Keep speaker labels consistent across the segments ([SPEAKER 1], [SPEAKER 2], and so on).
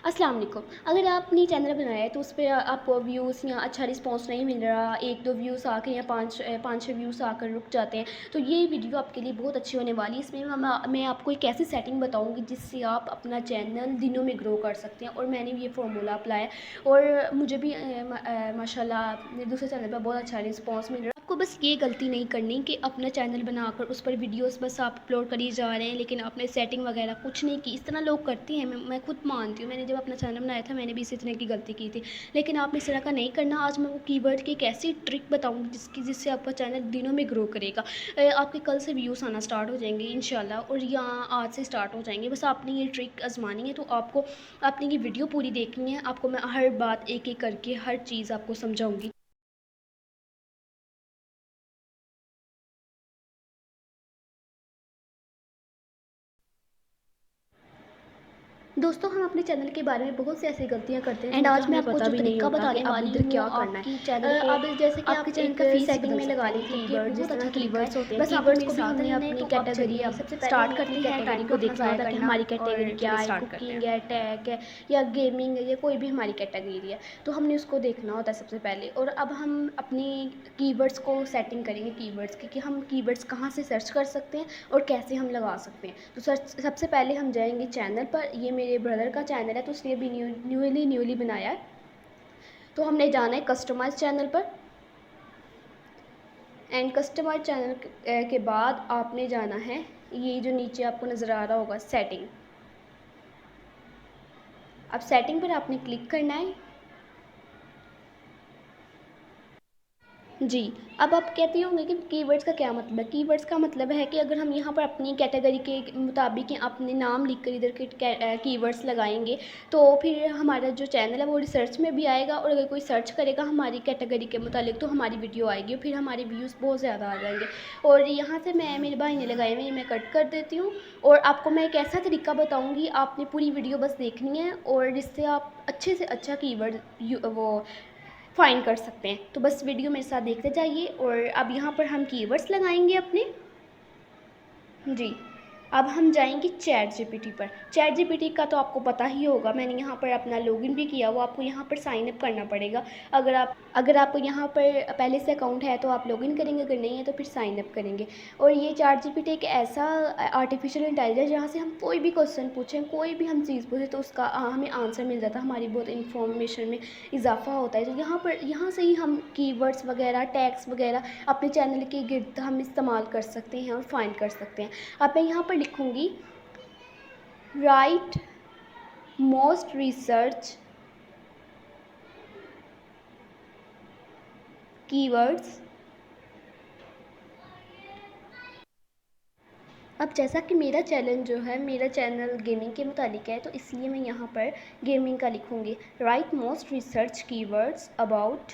[SPEAKER 1] अस्सलाम वालेकुम। अगर आपने चैनल बनाया है तो उस पे आपको व्यूज़ या अच्छा रिस्पॉन्स नहीं मिल रहा, 1-2 व्यूज़ आके या 5-6 व्यूज़ आकर रुक जाते हैं, तो ये वीडियो आपके लिए बहुत अच्छी होने वाली है। इसमें मैं आपको एक ऐसी सेटिंग बताऊँगी जिससे आप अपना चैनल दिनों में ग्रो कर सकते हैं, और मैंने भी ये फ़ॉर्मूला अप्लाई और मुझे भी माशाल्लाह मेरे दूसरे चैनल पे बहुत अच्छा रिस्पॉन्स मिल रहा है। आपको बस ये गलती नहीं करनी कि अपना चैनल बनाकर उस पर वीडियोस बस आप अपलोड करी जा रहे हैं, लेकिन आपने सेटिंग वगैरह कुछ नहीं की। इस तरह लोग करते हैं, मैं खुद मानती हूँ। मैंने जब अपना चैनल बनाया था मैंने भी इसी तरह की गलती की थी, लेकिन आपने इस तरह का नहीं करना। आज मैं वो कीवर्ड की एक ऐसी ट्रिक बताऊँगी जिससे आपका चैनल दिनों में ग्रो करेगा। आपके कल से व्यूज़ आना स्टार्ट हो जाएंगे इंशाल्लाह, और या आज से स्टार्ट हो जाएंगे। बस आपने ये ट्रिक आजमानी है, तो आपने ये वीडियो पूरी देखनी है। आपको मैं हर बात एक एक करके हर चीज़ आपको समझाऊँगी। दोस्तों, हम अपने चैनल के बारे में बहुत सी ऐसी गलतियाँ करते हैं, एंड आज मैं आपको जो तरीका बताने वाली हूँ क्या करना है। चैनल को अब जैसे कि आप चैनल का फीस सेटिंग में लगा लीजिए, कीवर्ड जिस तरह कीवर्ड्स होते हैं, बस कीवर्ड्स को भी हमने अपनी कैटेगरी सबसे स्टार्ट करते हैं। टाइप को देखना होता है कि हमारी कैटेगरी क्या है, कुकिंग है, टेक है, या गेमिंग है, या कोई भी हमारी कैटेगरी है, तो हमने उसको देखना होता है सबसे पहले। और अब हम अपनी कीवर्ड्स को सेटिंग करेंगे, कीवर्ड्स की, कि हम कीवर्ड्स कहाँ से सर्च कर सकते हैं और कैसे हम लगा सकते हैं। तो सबसे पहले हम जाएंगे चैनल पर। ये मेरे ब्रदर का चैनल है, तो उसने भी न्यूली बनाया है। तो हमने जाना है कस्टमाइज चैनल पर, एंड कस्टमाइज चैनल के बाद आपने जाना है, ये जो नीचे आपको नज़र आ रहा होगा सेटिंग। अब सेटिंग पर आपने क्लिक करना है। जी, अब आप कहते होंगे कि कीवर्ड्स का क्या मतलब है। कीवर्ड्स का मतलब है कि अगर हम यहाँ पर अपनी कैटेगरी के मुताबिक या अपने नाम लिख कर इधर के कीवर्ड्स लगाएंगे, तो फिर हमारा जो चैनल है वो रिसर्च में भी आएगा, और अगर कोई सर्च करेगा हमारी कैटेगरी के मुताबिक तो हमारी वीडियो आएगी, फिर हमारे व्यूज़ बहुत ज़्यादा आ जाएंगे। और यहाँ से मेरे भाई ने लगाए हुए, मैं कट कर देती हूँ। और आपको मैं एक ऐसा तरीका बताऊँगी, आपने पूरी वीडियो बस देखनी है, और जिससे आप अच्छे से अच्छा कीवर्ड वो फाइंड कर सकते हैं। तो बस वीडियो मेरे साथ देखते जाइए। और अब यहाँ पर हम कीवर्ड्स लगाएंगे अपने। जी, अब हम जाएंगे चैट जीपीटी पर। चैट जीपीटी का तो आपको पता ही होगा, मैंने यहाँ पर अपना लॉगिन भी किया, वो आपको यहाँ पर साइन अप करना पड़ेगा। अगर आपको यहाँ पर पहले से अकाउंट है तो आप लॉगिन करेंगे, अगर नहीं है तो फिर साइन अप करेंगे। और ये चैट जीपीटी एक ऐसा आर्टिफिशियल इंटेलिजेंस जहाँ से हम कोई भी क्वेश्चन पूछें, कोई भी हम चीज़ पूछें, तो उसका हमें आंसर मिल जाता है, हमारी बहुत इन्फॉर्मेशन में इजाफा होता है। तो यहाँ से ही हम कीवर्ड्स वगैरह, टैग्स वगैरह अपने चैनल के गिर्द हम इस्तेमाल कर सकते हैं और फाइंड कर सकते हैं। अब मैं यहाँ पर लिखूँगी राइट मोस्ट रिसर्च कीवर्ड्स। अब जैसा कि मेरा चैनल गेमिंग के मुतालिक है, तो इसलिए मैं यहाँ पर गेमिंग का लिखूँगी। Right most research keywords about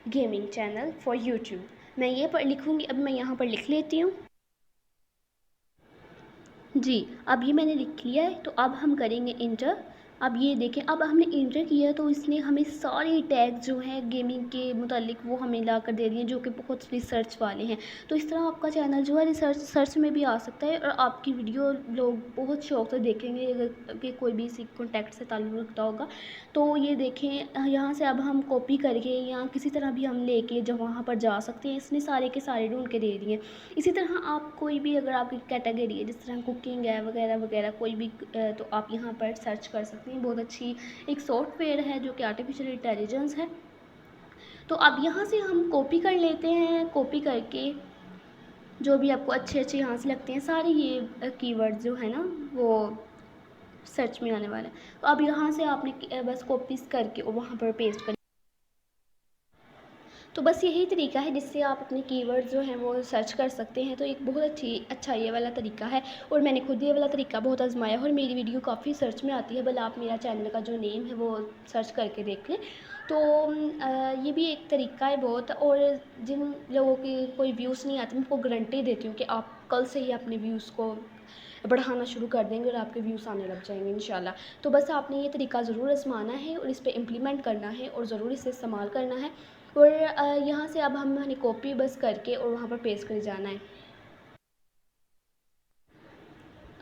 [SPEAKER 1] gaming channel for YouTube. मैं ये पर लिखूँगी। अब मैं यहाँ पर लिख लेती हूँ। जी, अब ये मैंने लिख लिया है, तो अब हम करेंगे इंटर। अब ये देखें, अब हमने इंटर किया तो इसने हमें सारे टैग जो हैं गेमिंग के मुतालिक वो हमें ला कर दे दिए, जो कि बहुत रिसर्च वाले हैं। तो इस तरह आपका चैनल जो है सर्च में भी आ सकता है, और आपकी वीडियो लोग बहुत शौक से देखेंगे, अगर कि कोई भी इसी कॉन्टैक्ट से ताल्लुक़ रखता होगा। तो ये देखें, यहाँ से अब हम कॉपी करके या किसी तरह भी हम लेके जब वहाँ पर जा सकते हैं, इसने सारे के सारे ढूंढ के दे दिए। इसी तरह आप कोई भी, अगर आपकी कैटेगरी है जिस तरह कुकिंग है वगैरह वगैरह, कोई भी तो आप यहाँ पर सर्च कर सकते हैं। बहुत अच्छी एक सॉफ्टवेयर है जो कि आर्टिफिशियल इंटेलिजेंस है। तो अब यहाँ से हम कॉपी कर लेते हैं। कॉपी करके जो भी आपको अच्छे अच्छे यहाँ से लगते हैं, सारे ये कीवर्ड जो है ना वो सर्च में आने वाले हैं। तो अब यहाँ से आपने बस कॉपीज करके और वहाँ पर पेस्ट कर। तो बस यही तरीका है जिससे आप अपने कीवर्ड जो हैं वो सर्च कर सकते हैं। तो एक बहुत अच्छा ये वाला तरीका है, और मैंने खुद ये वाला तरीका बहुत आजमाया है, और मेरी वीडियो काफ़ी सर्च में आती है। भले आप मेरा चैनल का जो नेम है वो सर्च करके देख लें। तो ये भी एक तरीका है बहुत। और जिन लोगों की कोई व्यूज़ नहीं आते, मैं आपको गारंटी देती हूँ कि आप कल से ही अपने व्यूज़ को बढ़ाना शुरू कर देंगे और आपके व्यूज़ आने लग जाएंगे इंशाल्लाह। तो बस आपने ये तरीका ज़रूर आजमाना है और इस पे इम्प्लीमेंट करना है, और ज़रूर इसे इस्तेमाल करना है। और यहाँ से अब हमने कॉपी बस करके और वहाँ पर पेस्ट कर जाना है।